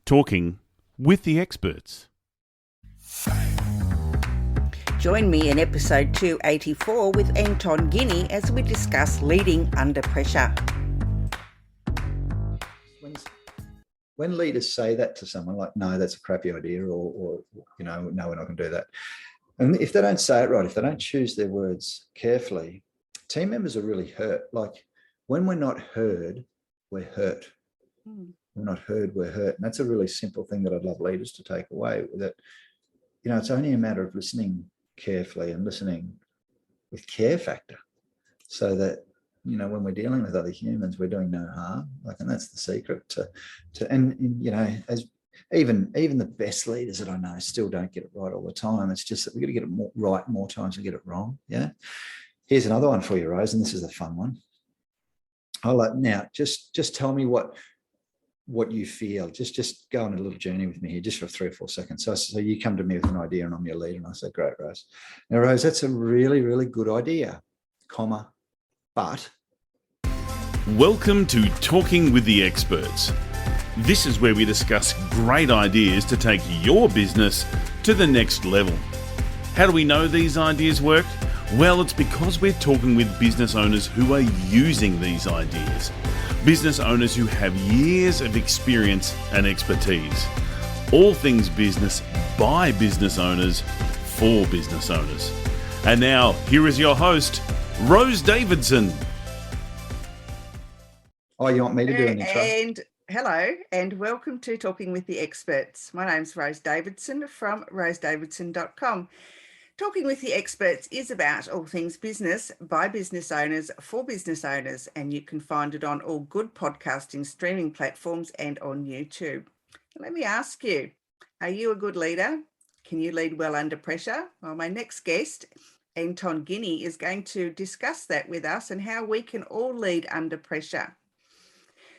Talking with the experts. Join me in episode 284 with Anton, Guinea, as we discuss leading under pressure. When leaders say that to someone, like, no, that's a crappy idea, or no, we're not going to do that. And if they don't say it right, if they don't choose their words carefully, team members are really hurt. Like, when we're not heard, we're hurt. We're not heard, we're hurt. And that's a really simple thing that I'd love leaders to take away, that, it's only a matter of listening carefully and listening with care factor, so that, when we're dealing with other humans, we're doing no harm. And that's the secret as even the best leaders that I know still don't get it right all the time. It's just that we've got to get it right more times than get it wrong. Yeah. Here's another one for you, Rose, and this is a fun one. Now, just tell me what you feel. Just go on a little journey with me here, just for 3 or 4 seconds. So you come to me with an idea and I'm your leader, and I say, great, Rose. Now, Rose, that's a really, really good idea, but. Welcome to Talking with the Experts. This is where we discuss great ideas to take your business to the next level. How do we know these ideas work? Well, it's because we're talking with business owners who are using these ideas. Business owners who have years of experience and expertise. All things business by business owners for business owners. And now, here is your host, Rose Davidson. Oh, you want me to do an intro? And hello, and welcome to Talking with the Experts. My name's Rose Davidson from rosedavidson.com. Talking with the Experts is about all things business by business owners for business owners, and you can find it on all good podcasting streaming platforms and on YouTube. Let me ask you, are you a good leader? Can you lead well under pressure? Well, my next guest, Anton, Guinea, is going to discuss that with us and how we can all lead under pressure.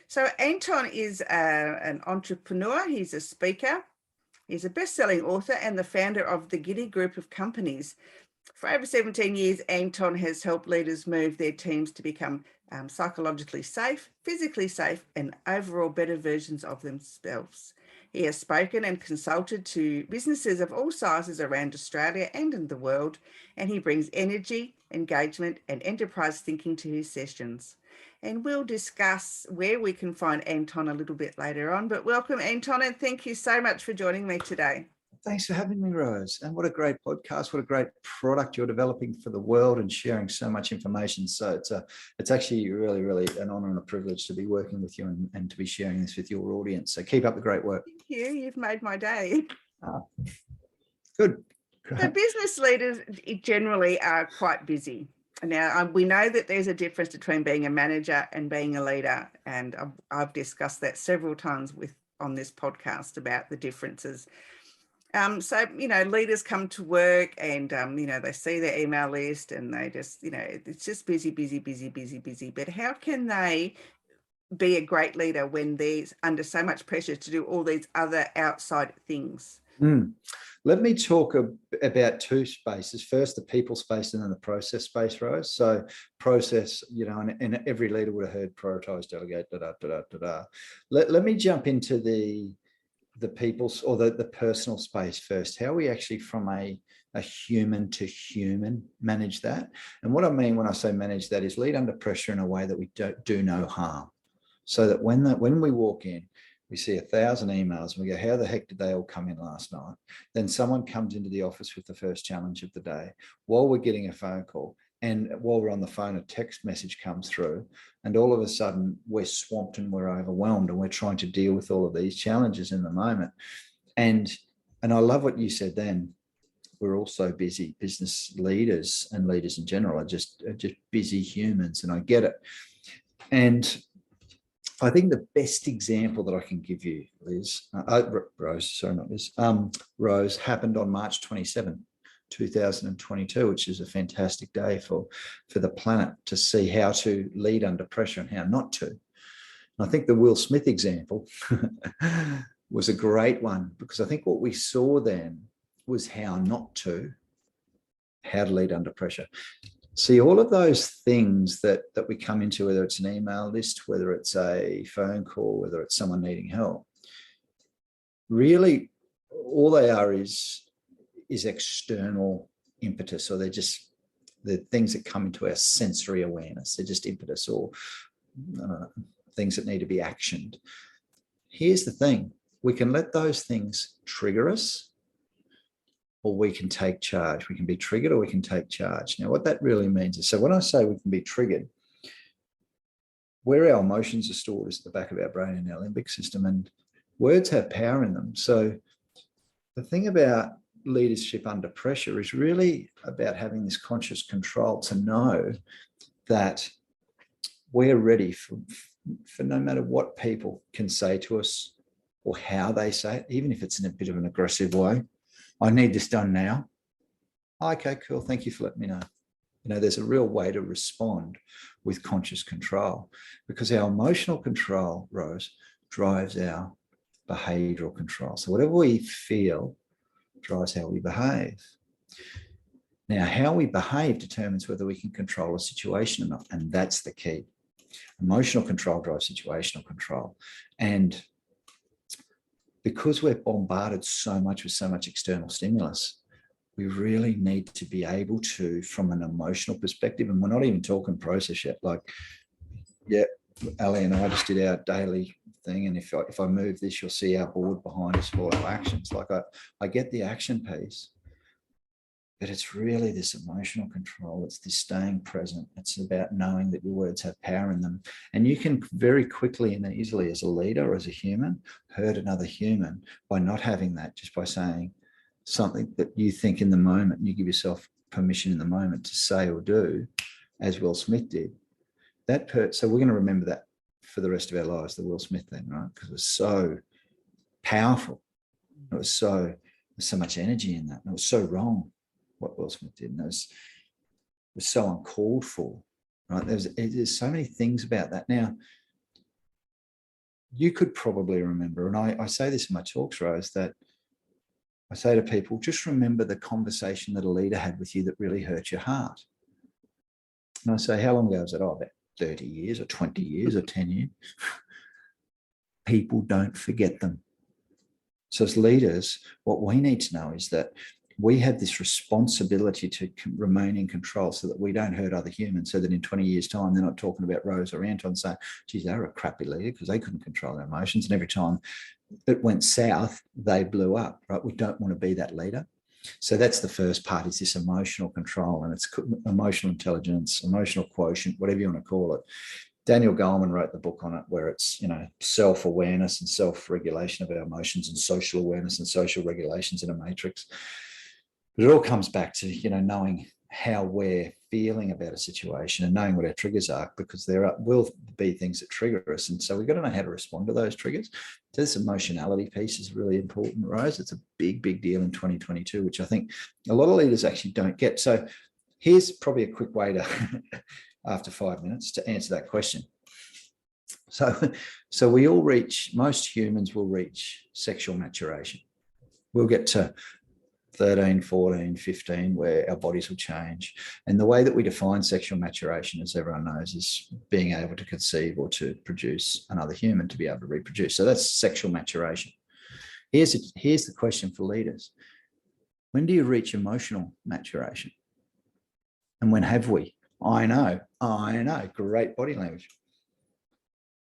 So Anton is an entrepreneur. He's a speaker. He's a best-selling author and the founder of the Guinea group of companies. For over 17 years, Anton has helped leaders move their teams to become psychologically safe, physically safe, and overall better versions of themselves. He has spoken and consulted to businesses of all sizes around Australia and in the world, and he brings energy, engagement, and enterprise thinking to his sessions. And we'll discuss where we can find Anton a little bit later on. But welcome, Anton, and thank you so much for joining me today. Thanks for having me, Rose. And what a great podcast, what a great product you're developing for the world and sharing so much information. So it's actually really, really an honor and a privilege to be working with you and to be sharing this with your audience. So keep up the great work. Thank you. You've made my day. Good. So business leaders generally are quite busy. Now, we know that there's a difference between being a manager and being a leader, and I've discussed that several times on this podcast about the differences. So, leaders come to work and, they see their email list and they just, it's just busy. But how can they be a great leader when they're under so much pressure to do all these other outside things? Let me talk about 2 spaces. First, the people space and then the process space, Rose. So process, and every leader would have heard prioritize, delegate, Let me jump into the people's or the personal space first. How we actually from a human to human manage that. And what I mean when I say manage that is lead under pressure in a way that we don't do no harm. So that when we walk in, we see 1,000 emails and we go, how the heck did they all come in last night? Then someone comes into the office with the first challenge of the day while we're getting a phone call. And while we're on the phone, a text message comes through and all of a sudden we're swamped and we're overwhelmed and we're trying to deal with all of these challenges in the moment. And I love what you said then. We're also busy. Business leaders and leaders in general are just busy humans, and I get it. And I think the best example that I can give you, Rose, happened on March 27, 2022, which is a fantastic day for the planet to see how to lead under pressure and how not to. And I think the Will Smith example was a great one, because I think what we saw then was how not to, how to lead under pressure. See, all of those things that we come into, whether it's an email list, whether it's a phone call, whether it's someone needing help, really all they are is external impetus, or they're just the things that come into our sensory awareness. They're just impetus, or I don't know, things that need to be actioned. Here's the thing. We can let those things trigger us, or we can take charge. We can be triggered or we can take charge. Now, what that really means is, so when I say we can be triggered, where our emotions are stored is at the back of our brain in our limbic system, and words have power in them. So the thing about leadership under pressure is really about having this conscious control to know that we're ready for no matter what people can say to us or how they say it, even if it's in a bit of an aggressive way. I need this done now. Okay, cool. Thank you for letting me know. There's a real way to respond with conscious control, because our emotional control, Rose, drives our behavioral control. So whatever we feel drives how we behave. Now, how we behave determines whether we can control a situation or not, and that's the key. Emotional control drives situational control. And because we're bombarded so much with so much external stimulus, we really need to be able to, from an emotional perspective, and we're not even talking process yet, like, yeah, Ali and I just did our daily thing, and if I move this, you'll see our board behind us for our actions. Like I get the action piece, but it's really this emotional control. It's this staying present. It's about knowing that your words have power in them. And you can very quickly and easily, as a leader or as a human, hurt another human by not having that, just by saying something that you think in the moment, and you give yourself permission in the moment to say or do, as Will Smith did. So we're going to remember that for the rest of our lives, the Will Smith thing, right? Because it was so powerful. There's so much energy in that. And it was so wrong what Will Smith did. And it was so uncalled for, right? There's so many things about that. Now, you could probably remember, and I say this in my talks, Rose, that I say to people, just remember the conversation that a leader had with you that really hurt your heart. And I say, how long ago was that? Oh, about 30 years or 20 years or 10 years. People don't forget them. So as leaders, what we need to know is that we have this responsibility to remain in control so that we don't hurt other humans, so that in 20 years' time, they're not talking about Rose or Anton saying, geez, they were a crappy leader because they couldn't control their emotions. And every time it went south, they blew up, right? We don't want to be that leader. So that's the first part, is this emotional control, and it's emotional intelligence, emotional quotient, whatever you want to call it. Daniel Goleman wrote the book on it, where it's, self-awareness and self-regulation of our emotions, and social awareness and social regulations in a matrix. But it all comes back to, knowing how we're feeling about a situation and knowing what our triggers are, because there will be things that trigger us. And so we've got to know how to respond to those triggers. So this emotionality piece is really important, Rose. It's a big, big deal in 2022, which I think a lot of leaders actually don't get. So here's probably a quick way to, after 5 minutes, to answer that question. So most humans will reach sexual maturation. We'll get to 13, 14, 15, where our bodies will change. And the way that we define sexual maturation, as everyone knows, is being able to conceive or to produce another human, to be able to reproduce. So that's sexual maturation. Here's the question for leaders. When do you reach emotional maturation? And when have we? I know. Great body language.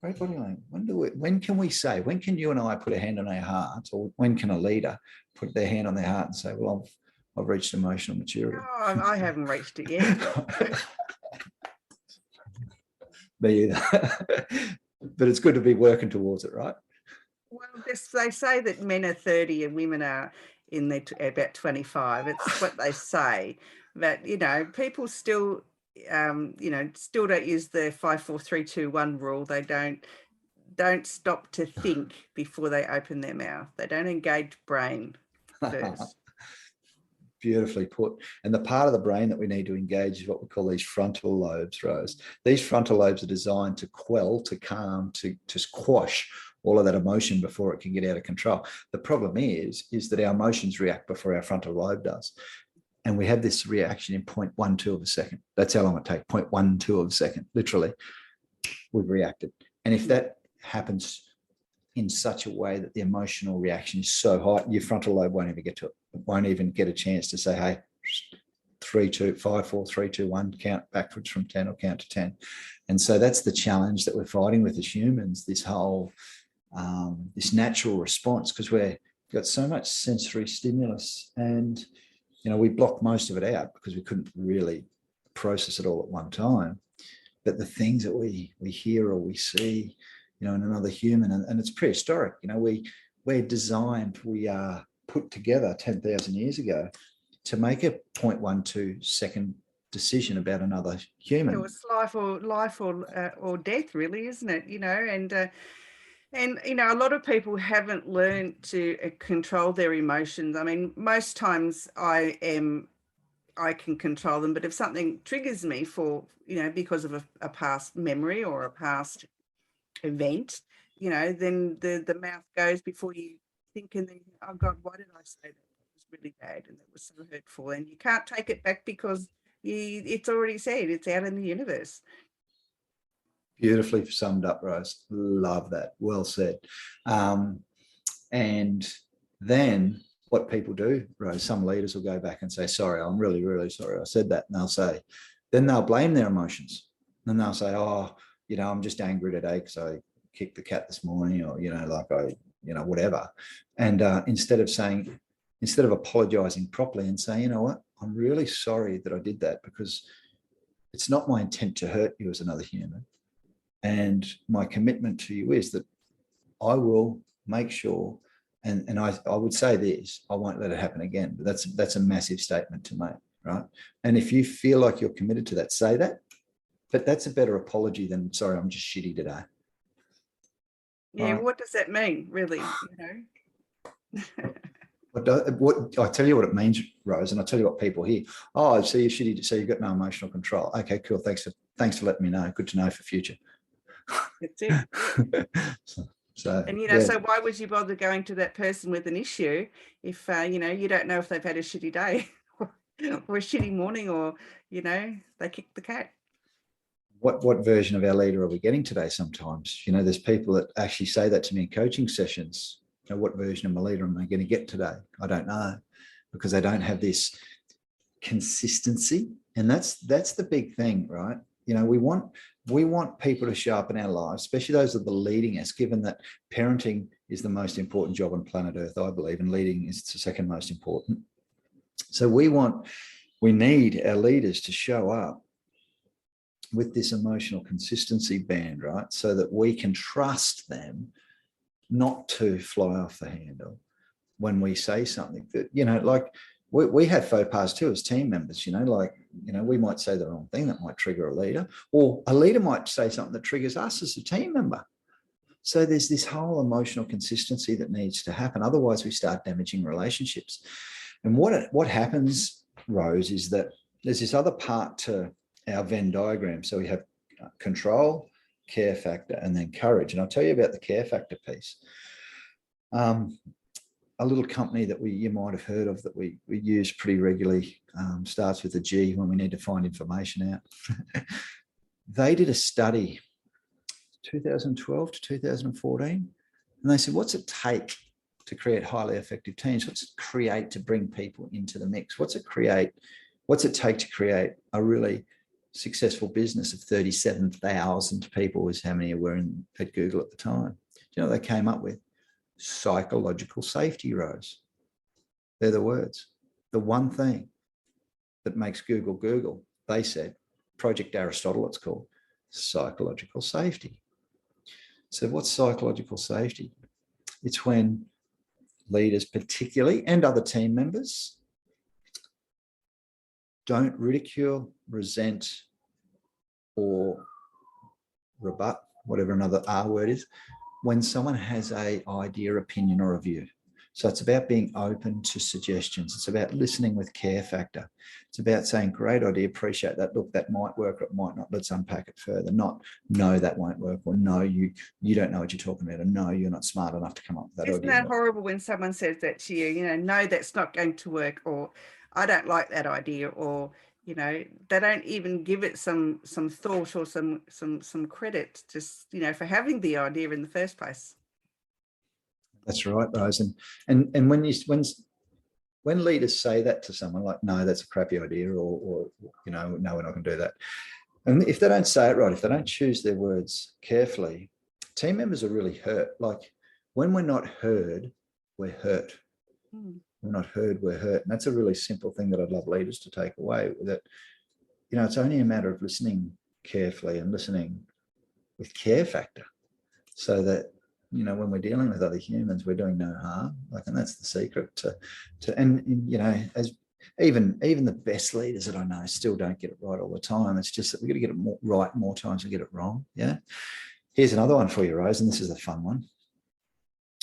Great body language. When can we say, when can you and I put a hand on our heart, or when can a leader put their hand on their heart and say, well, I've reached emotional maturity? Oh, I haven't reached it yet. Me either. But it's good to be working towards it, right? Well, they say that men are 30 and women are in their about 25. It's what they say. But, people still... still don't use the 5, 4, 3, 2, 1 rule. They don't stop to think before they open their mouth. They don't engage brain first. Beautifully put. And the part of the brain that we need to engage is what we call these frontal lobes, Rose. These frontal lobes are designed to quell, to calm, to squash all of that emotion before it can get out of control. The problem is that our emotions react before our frontal lobe does. And we have this reaction in 0.12 of a second. That's how long it takes, 0.12 of a second. Literally, we've reacted. And if that happens in such a way that the emotional reaction is so high, your frontal lobe won't even get a chance to say, hey, 3, 2, 5, 4, 3, 2, 1, count backwards from 10 or count to 10. And so that's the challenge that we're fighting with as humans, this whole, this natural response, because we've got so much sensory stimulus, and, we blocked most of it out because we couldn't really process it all at one time. But the things that we hear or we see, in another human, and it's prehistoric, we're designed, we are put together 10,000 years ago to make a 0.12 second decision about another human. It was life or death, really, isn't it? And a lot of people haven't learned to control their emotions. I mean, most times I can control them, but if something triggers me because of a past memory or a past event, then the mouth goes before you think, and then, oh God, why did I say that? That was really bad and that was so hurtful, and you can't take it back because it's already said, it's out in the universe. Beautifully summed up, Rose. Love that. Well said. And then what people do, Rose, some leaders will go back and say, sorry, I'm really, really sorry I said that. And then they'll blame their emotions. And they'll say, oh, I'm just angry today because I kicked the cat this morning, or, whatever. And instead of apologizing properly and saying, you know what, I'm really sorry that I did that, because it's not my intent to hurt you as another human. And my commitment to you is that I will make sure, and I would say this, I won't let it happen again. But that's a massive statement to make, right? And if you feel like you're committed to that, say that. But that's a better apology than, sorry, I'm just shitty today. Yeah, what does that mean, really? What I tell you what it means, Rose, and I tell you what people hear. Oh, so you're shitty, so you've got no emotional control. Okay, cool. Thanks for letting me know. Good to know for future. That's it. So so why would you bother going to that person with an issue if you don't know if they've had a shitty day or a shitty morning, or they kicked the cat? What version of our leader are we getting today? Sometimes there's people that actually say that to me in coaching sessions. What version of my leader am I going to get today? I don't know, because they don't have this consistency, and that's the big thing, right? We want people to show up in our lives, especially those that are leading us, given that parenting is the most important job on planet Earth, I believe, and leading is the second most important. So we need our leaders to show up with this emotional consistency band, right? So that we can trust them not to fly off the handle when we say something that, like we have faux pas too as team members, we might say the wrong thing that might trigger a leader, or a leader might say something that triggers us as a team member. So there's this whole emotional consistency that needs to happen. Otherwise we start damaging relationships. And what happens, Rose, is that there's this other part to our Venn diagram. So we have control, care factor, and then courage. And I'll tell you about the care factor piece. A little company that you might have heard of that we use pretty regularly, starts with a G when we need to find information out. They did a study 2012 to 2014, and they said, what's it take to create highly effective teams? What's it create to bring people into the mix? What's it take to create a really successful business of 37,000 people, is how many were at Google at the time? Do you know what they came up with? Psychological safety, Rose. They're the words. The one thing that makes Google Google, they said, Project Aristotle it's called, psychological safety. So what's psychological safety? It's when leaders particularly, and other team members, don't ridicule, resent, or rebut, whatever another R word is, when someone has an idea, opinion, or a view. So it's about being open to suggestions. It's about listening with care factor. It's about saying, great idea, appreciate that. Look, that might work or it might not. Let's unpack it further. Not, no, that won't work, or no, you don't know what you're talking about, or no, you're not smart enough to come up with that idea. Isn't that horrible when someone says that to you, no, that's not going to work, or I don't like that idea, or they don't even give it some thought or some credit, just for having the idea in the first place. That's right, Rose. And when leaders say that to someone, like, no, that's a crappy idea, or no, we're not going to do that. And if they don't say it right, if they don't choose their words carefully, team members are really hurt. Like, when we're not heard, we're hurt. We're not heard, we're hurt. And that's a really simple thing that I'd love leaders to take away, that, it's only a matter of listening carefully and listening with care factor, so that, when we're dealing with other humans, we're doing no harm. And that's the secret and as even the best leaders that I know still don't get it right all the time. It's just that we've got to get it right more times than get it wrong. Yeah. Here's another one for you, Rose, and this is a fun one.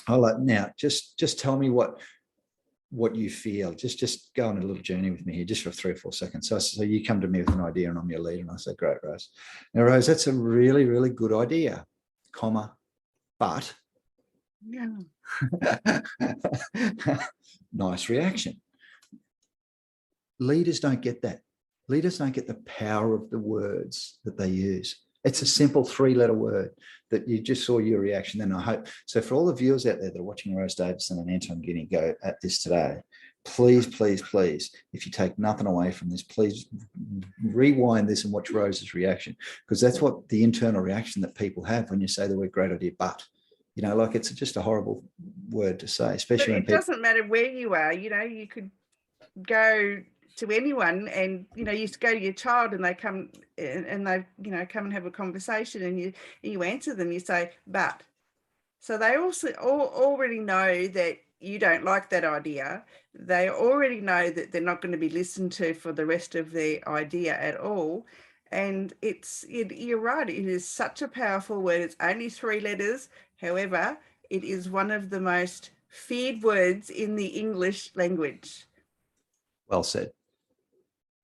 Now, just tell me what you feel. Just go on a little journey with me here, just for 3 or 4 seconds. So you come to me with an idea and I'm your leader, and I say, great, Rose. Now, Rose, that's a really, really good idea, but Yeah. nice reaction. Leaders don't get that. Leaders don't get the power of the words that they use. It's a simple 3-letter word that you just saw your reaction. And I hope, so for all the viewers out there that are watching Rose Davidson and Anton Guinea go at this today, please, please, please, if you take nothing away from this, please rewind this and watch Rose's reaction, because that's what the internal reaction that people have when you say the word great idea, but, it's just a horrible word to say, especially when it doesn't matter where you are. You could go to anyone, and you go to your child, and they come and they come and have a conversation, and you answer them. You say, but. So they also already know that you don't like that idea. They already know that they're not going to be listened to for the rest of their idea at all. And you're right, it is such a powerful word. It's only 3 letters. However, it is one of the most feared words in the English language. Well said.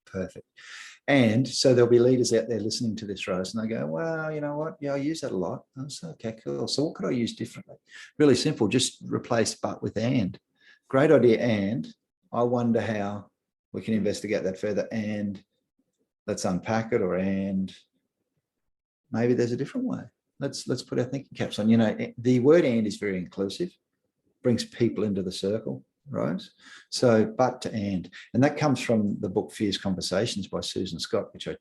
Perfect. And so there'll be leaders out there listening to this, Rose, and they go, well, you know what? Yeah, I use that a lot. I say, okay, cool. So what could I use differently? Really simple. Just replace but with and. Great idea, and I wonder how we can investigate that further, and let's unpack it, and maybe there's a different way. Let's put our thinking caps on. The word and is very inclusive, brings people into the circle, Rose. So, but to and that comes from the book Fierce Conversations by Susan Scott, which I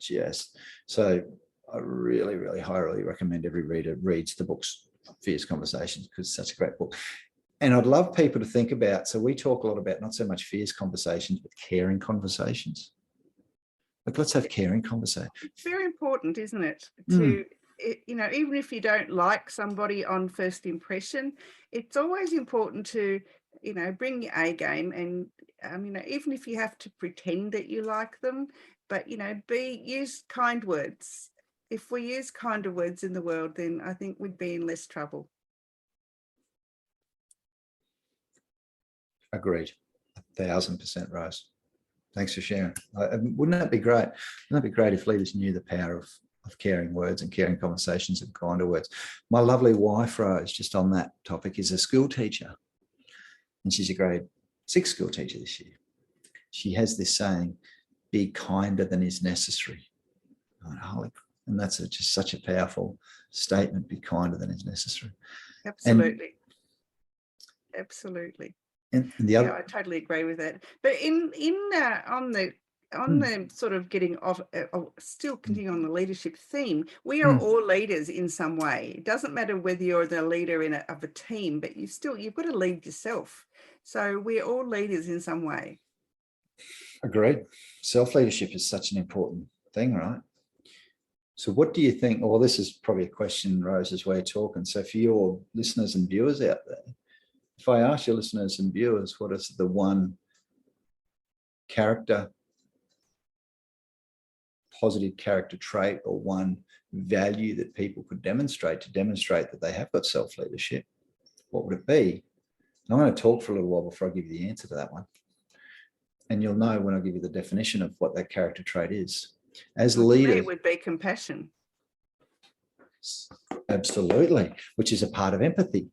really, really highly recommend every reader reads the book's Fierce Conversations, because it's such a great book. And I'd love people to think about, so we talk a lot about not so much fierce conversations, but caring conversations. Let's have caring conversations. It's very important, isn't it? To even if you don't like somebody on first impression, it's always important to bring your A game, and even if you have to pretend that you like them, but use kind words. If we use kinder words in the world, then I think we'd be in less trouble. Agreed. 1,000%, Rose. Thanks for sharing. Wouldn't that be great? Wouldn't that be great if leaders knew the power of caring words and caring conversations and kinder words? My lovely wife, Rose, just on that topic, is a school teacher. And she's a grade 6 school teacher this year. She has this saying, be kinder than is necessary. And that's just such a powerful statement, be kinder than is necessary. Absolutely. Absolutely. And the other, I totally agree with that. But on the sort of getting off, still continuing on the leadership theme, we are all leaders in some way. It doesn't matter whether you're the leader of a team, but you've got to lead yourself. So we're all leaders in some way. Agreed. Self-leadership is such an important thing, right? So what do you think? Well, this is probably a question, Rose, as we're talking. So for your listeners and viewers out there, if I ask your listeners and viewers, what is the one positive character trait or one value that people could demonstrate to demonstrate that they have got self-leadership, what would it be? And I'm going to talk for a little while before I give you the answer to that one. And you'll know when I give you the definition of what that character trait is. As leaders, it would be compassion. Absolutely, which is a part of empathy.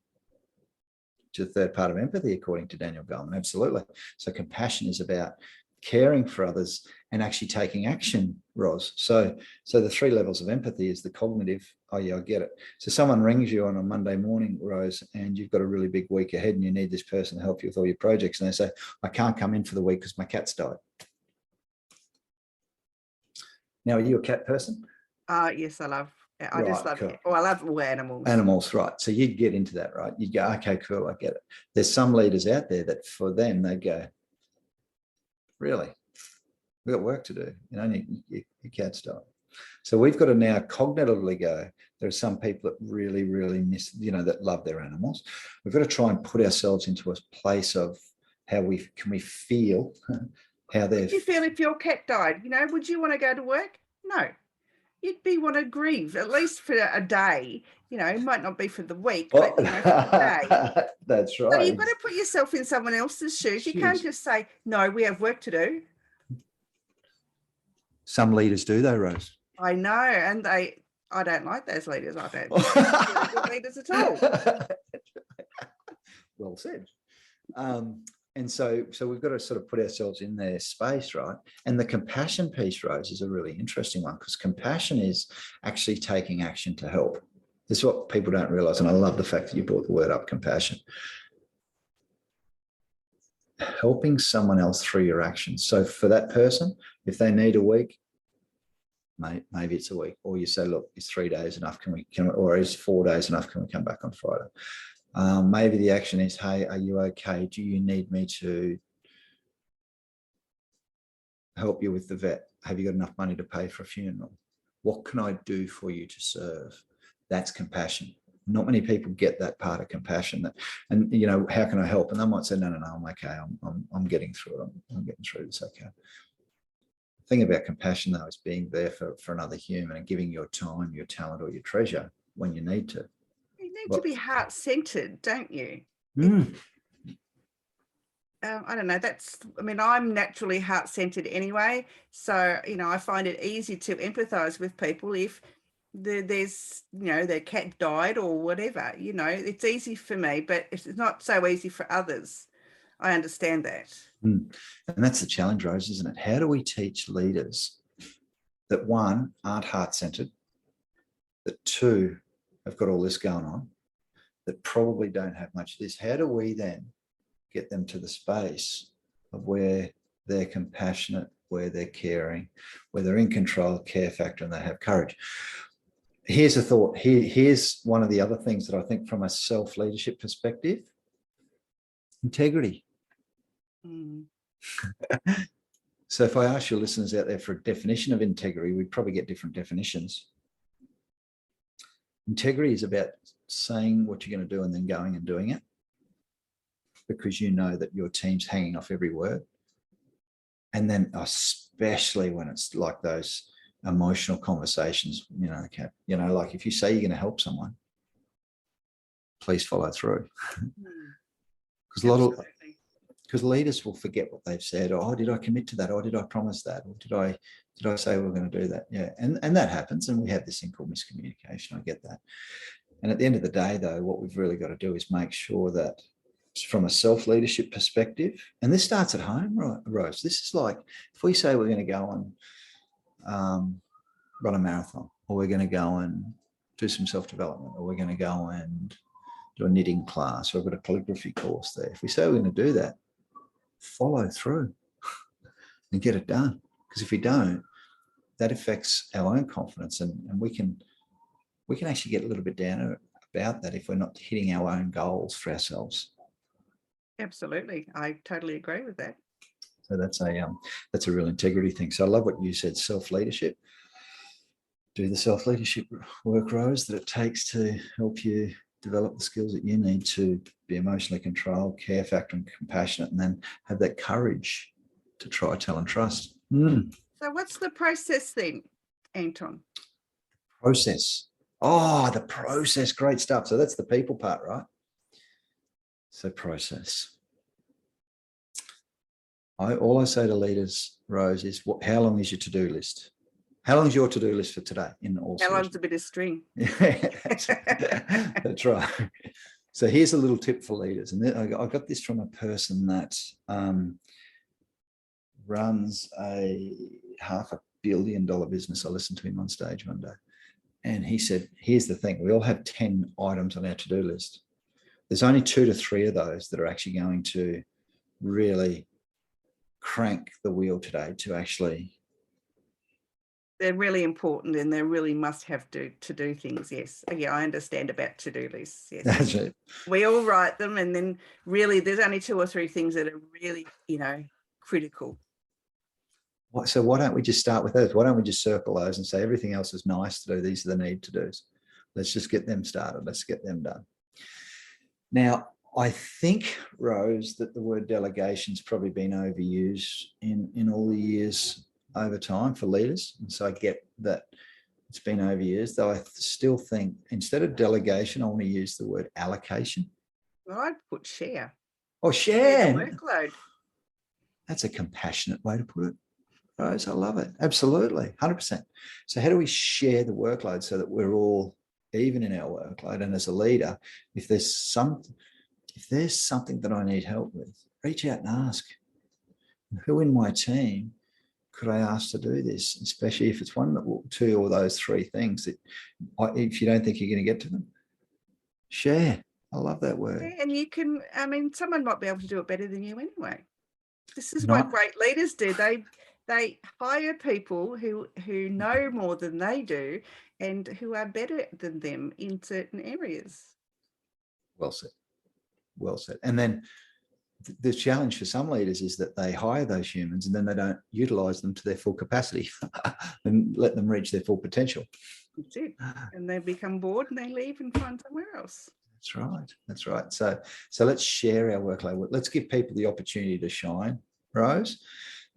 To the third part of empathy, according to Daniel Goleman. Absolutely. So compassion is about caring for others and actually taking action, Ros. So the 3 levels of empathy is the cognitive, oh yeah, I get it. So someone rings you on a Monday morning, Rose, and you've got a really big week ahead and you need this person to help you with all your projects. And they say, I can't come in for the week because my cat's died. Now, are you a cat person? Yes, I just love it. Oh, I love all animals. Animals, right. So you'd get into that, right? You'd go, okay, cool, I get it. There's some leaders out there that for them, they go, really? We've got work to do. Your cat's died. So we've got to now cognitively go, there are some people that really, really miss, that love their animals. We've got to try and put ourselves into a place of how we feel, how they're... Would you feel if your cat died? Would you want to go to work? No. You'd want to grieve, at least for a day. It might not be for the week, but for the day. That's right. So you've got to put yourself in someone else's shoes. You can't just say, no, we have work to do. Some leaders do though, Rose. I know, and I don't like those leaders. I don't think they're good leaders at all. Well said. And so we've got to sort of put ourselves in their space, right? And the compassion piece, Rose, is a really interesting one, because compassion is actually taking action to help. This is what people don't realize. And I love the fact that you brought the word up, compassion. Helping someone else through your actions. So for that person, if they need a week, maybe it's a week, or you say, look, is 3 days enough? Or is 4 days enough? Can we come back on Friday? Maybe the action is, hey, are you okay? Do you need me to help you with the vet? Have you got enough money to pay for a funeral? What can I do for you to serve? That's compassion. Not many people get that part of compassion. And how can I help? And they might say, no, I'm okay. I'm getting through it. I'm getting through this. Okay. The thing about compassion, though, is being there for another human and giving your time, your talent, or your treasure when you need to. You need to be heart-centered, don't you? I don't know. I'm naturally heart-centered anyway. So, I find it easy to empathize with people if there's, their cat died or whatever, it's easy for me, but it's not so easy for others. I understand that. And that's the challenge, Rose, isn't it? How do we teach leaders that, 1, aren't heart-centered, that 2, have got all this going on, that probably don't have much of this? How do we then get them to the space of where they're compassionate, where they're caring, where they're in control, care factor, and they have courage? Here's a thought. Here's one of the other things that I think from a self-leadership perspective: integrity. So if I ask your listeners out there for a definition of integrity, we'd probably get different definitions. Integrity is about saying what you're going to do and then going and doing it, because you know that your team's hanging off every word. And then especially when it's like those emotional conversations, like if you say you're going to help someone, please follow through. Because leaders will forget what they've said. Oh, did I commit to that? Or did I promise that? Or did I say we're going to do that? Yeah, and that happens, and we have this thing called miscommunication. I get that. And at the end of the day, though, what we've really got to do is make sure that from a self-leadership perspective, and this starts at home, right, Rose? This is like, if we say we're going to go and run a marathon, or we're going to go and do some self-development, or we're going to go and do a knitting class, or we've got a calligraphy course there. If we say we're going to do that, follow through and get it done. Because if we don't, that affects our own confidence, and we can actually get a little bit down about that if we're not hitting our own goals for ourselves. Absolutely. I totally agree with that. So that's a real integrity thing. So I love what you said, self-leadership. Do the self-leadership work, Rose, that it takes to help you develop the skills that you need to be emotionally controlled, care factor, and compassionate, and then have that courage to try, tell, and trust. So what's the process then, Anton? Process. Oh, the process. Great stuff. So that's the people part, right? So process. All I say to leaders, Rose, is how long is your to-do list? How long is your to-do list for today? How long's a bit of string? That's right. So here's a little tip for leaders. And I got this from a person that runs a $500 million business. I listened to him on stage one day. And he said, here's the thing, we all have 10 items on our to-do list. There's only 2 to 3 of those that are actually going to really crank the wheel today to actually. They're really important and they really must have to do things. Yes. Yeah, I understand about to-do lists. Yes. That's it. We all write them, and then really there's only 2 or 3 things that are really, critical. So why don't we just start with those? Why don't we just circle those and say everything else is nice to do? These are the need to do's. Let's just get them started. Let's get them done. Now, I think, Rose, that the word delegation's probably been overused in all the years over time for leaders. And so I get that it's been overused, though I still think instead of delegation, I want to use the word allocation. Well, I'd put share. Oh, share. The workload. That's a compassionate way to put it. Rose, I love it. Absolutely. 100%. So how do we share the workload so that we're all even in our workload? And as a leader, if there's something that I need help with, reach out and ask, who in my team could I ask to do this? Especially if it's 1, 2, or those 3 things that if you don't think you're going to get to them, share. I love that word. Yeah, and you can, someone might be able to do it better than you anyway. This is what great leaders do. They hire people who know more than they do and who are better than them in certain areas. Well said. Well said. And then the challenge for some leaders is that they hire those humans and then they don't utilize them to their full capacity and let them reach their full potential. That's it. And they become bored and they leave and find somewhere else. That's right. That's right. So let's share our workload. Let's give people the opportunity to shine, Rose.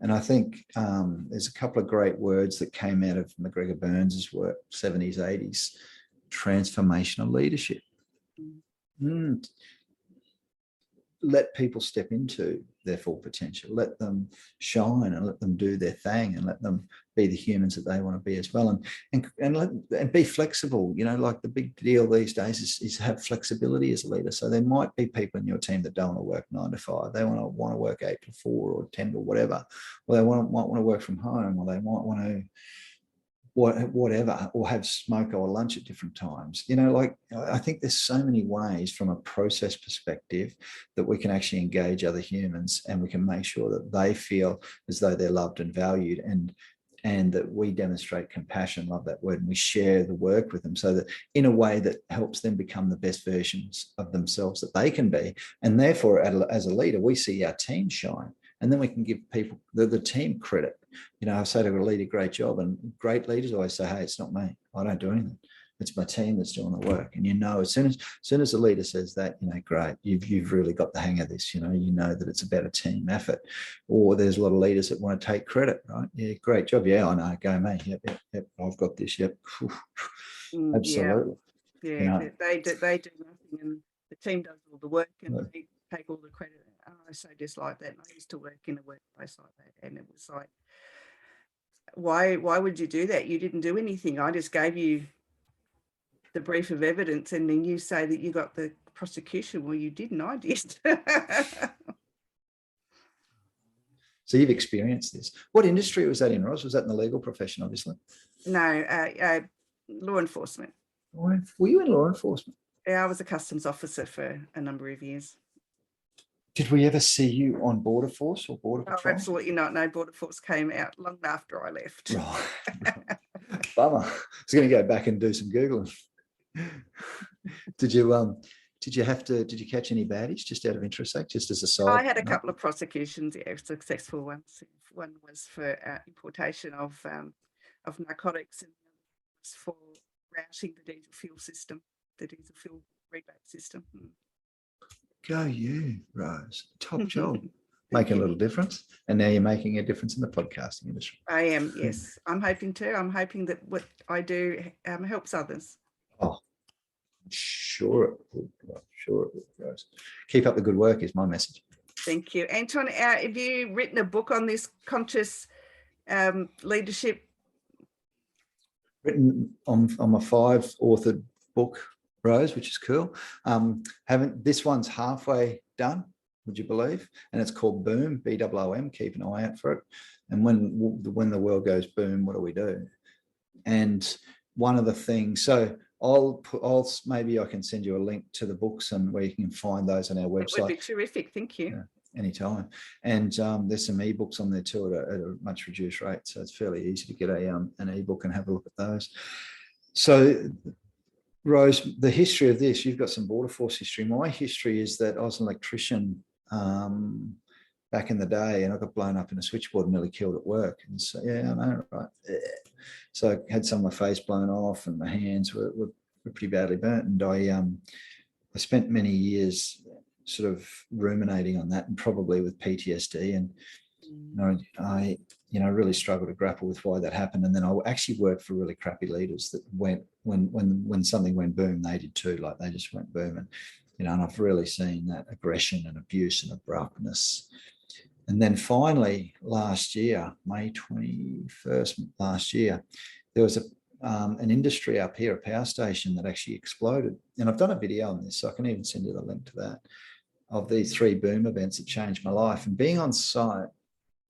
And I think there's a couple of great words that came out of McGregor Burns's work, 70s, 80s, transformational leadership. Let people step into their full potential, let them shine and let them do their thing and let them be the humans that they want to be as well. And be flexible, like the big deal these days is have flexibility as a leader. So there might be people in your team that don't want to work 9 to 5. They want to work 8 to 4 or 10 to whatever, or they might want to work from home, or they might want to whatever, or have smoke or lunch at different times. I think there's so many ways from a process perspective that we can actually engage other humans and we can make sure that they feel as though they're loved and valued, and that we demonstrate compassion, love that word, and we share the work with them so that in a way that helps them become the best versions of themselves that they can be. And therefore, as a leader, we see our team shine. And then we can give people the team credit. I say to a leader, great job. And great leaders always say, hey, it's not me. I don't do anything. It's my team that's doing the work. And as soon as the leader says that, great, you've really got the hang of this. You know that it's about a team effort. Or there's a lot of leaders that want to take credit, right? Yeah, great job. Yeah, I know. Go me. Yep. I've got this. Yep. Absolutely. Yeah. They do nothing, and the team does all the work, and they take all the credit. I so dislike that. And I used to work in a workplace like that, and it was like, why would you do that? You didn't do anything. I just gave you the brief of evidence, and then you say that you got the prosecution. Well, you didn't. I did. So you've experienced this. What industry was that in, Ross? Was that in the legal profession, obviously? No, law enforcement. Were you in law enforcement? Yeah, I was a customs officer for a number of years. Did we ever see you on Border Force or Border Patrol? Oh, absolutely not. No, Border Force came out long after I left. Right. Bummer. I was going to go back and do some Googling. Did you catch any baddies, just out of interest, just as a side? I had a couple of prosecutions, successful ones. One was for importation of narcotics, and the other was for routing the diesel fuel system, the diesel fuel rebate system. Go you, Rose. Top job. Making a little difference. And now you're making a difference in the podcasting industry. I am, yes. I'm hoping to. I'm hoping that what I do helps others. Oh, sure it would. Sure it would, Rose. Keep up the good work is my message. Thank you. Anton, have you written a book on this conscious leadership? Written on my 5-authored book, Rose, which is cool. This one's halfway done. would you believe? And it's called Boom, BOOM. Keep an eye out for it. And when the world goes boom, what do? And one of the things, so maybe I can send you a link to the books and where you can find those on our website. That would be terrific. Thank you. Yeah, anytime. And there's some ebooks on there too at a much reduced rate. So it's fairly easy to get an ebook and have a look at those. So Rose, the history of this, you've got some border force history. My history is that I was an electrician back in the day, and I got blown up in a switchboard and nearly killed at work. And so, yeah, I know, right? Yeah. So I had some of my face blown off, and my hands were pretty badly burnt. And I spent many years sort of ruminating on that, and probably with PTSD. And I really struggled to grapple with why that happened. And then I actually worked for really crappy leaders that went when something went boom, they did too. Like they just went boom. And and I've really seen that aggression and abuse and abruptness. And then finally, last year, May 21st last year, there was an industry up here, a power station that actually exploded. And I've done a video on this, so I can even send you the link to that, of these 3 boom events that changed my life. And being on site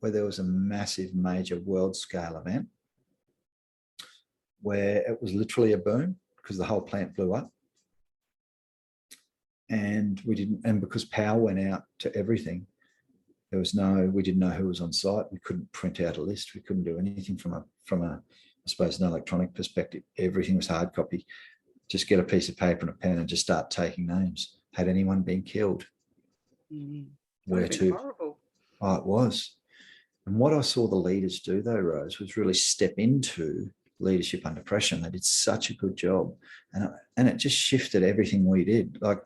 where there was a massive, major world scale event where it was literally a boom because the whole plant blew up. And because power went out to everything, we didn't know who was on site. We couldn't print out a list. We couldn't do anything from a, I suppose, an electronic perspective. Everything was hard copy. Just get a piece of paper and a pen and just start taking names. Had anyone been killed? Where to? Horrible. Oh, it was. And what I saw the leaders do, though, Rose, was really step into leadership under pressure. And they did such a good job. And it just shifted everything we did. Like,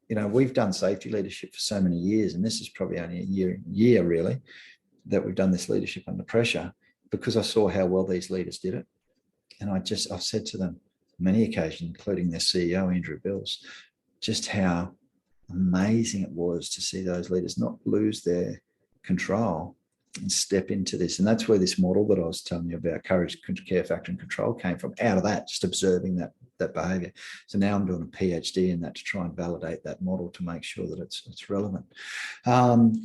we've done safety leadership for so many years, and this is probably only a year really, that we've done this leadership under pressure, because I saw how well these leaders did it. And I've said to them many occasions, including their CEO, Andrew Bills, just how amazing it was to see those leaders not lose their control and step into this. And that's where this model that I was telling you about, courage, care factor and control, came from, out of that, just observing that behavior. So now I'm doing a PhD in that to try and validate that model to make sure that it's relevant.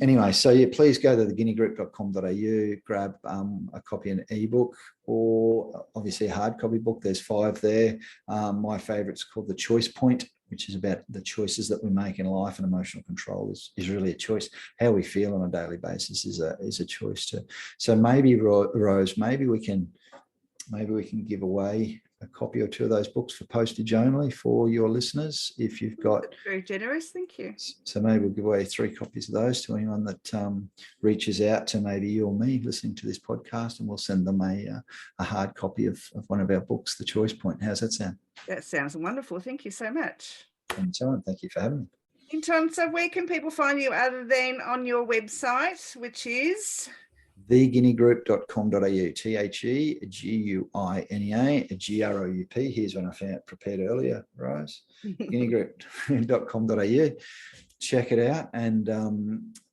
Anyway, so yeah, please go to theguineagroup.com.au, grab a copy of an ebook, or obviously a hard copy book. There's 5 there. My favorite's called The Choice Point, which is about the choices that we make in life, and emotional control is really a choice. How we feel on a daily basis is a choice too. So maybe, Rose, maybe we can give away a copy or 2 of those books for postage only for your listeners, if you've got. That's very generous, thank you. So maybe we'll give away 3 copies of those to anyone that reaches out to maybe you or me listening to this podcast, and we'll send them a hard copy of one of our books, The Choice Point. How's that sound? That sounds wonderful. Thank you so much. Anytime. Thank you for having me. Anton, so where can people find you other than on your website, which is? theguineagroup.com.au, TheGuinea, GROUP. Here's one I prepared earlier, Rose. guineagroup.com.au. Check it out. And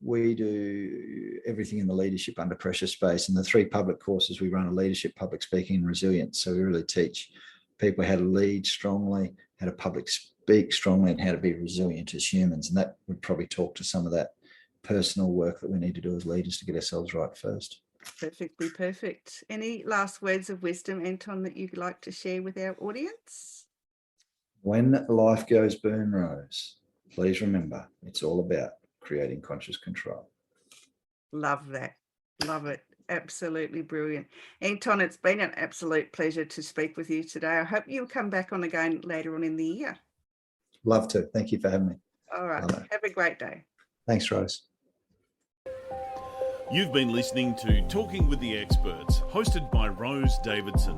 we do everything in the leadership under pressure space. And the 3 public courses we run are leadership, public speaking, and resilience. So we really teach people how to lead strongly, how to public speak strongly, and how to be resilient as humans. And that would probably talk to some of that personal work that we need to do as leaders to get ourselves right first. Perfectly perfect. Any last words of wisdom, Anton, that you'd like to share with our audience? When life goes boom, Rose, please remember it's all about creating conscious control. Love that. Love it. Absolutely brilliant. Anton, it's been an absolute pleasure to speak with you today. I hope you'll come back on again later on in the year. Love to. Thank you for having me. All right. Have a great day. Thanks, Rose. You've been listening to Talking with the Experts, hosted by Rose Davidson.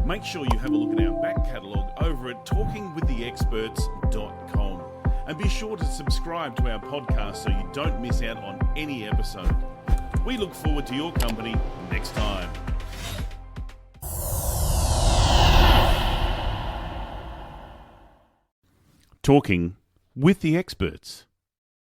Make sure you have a look at our back catalogue over at talkingwiththeexperts.com. And be sure to subscribe to our podcast so you don't miss out on any episode. We look forward to your company next time. Talking with the Experts.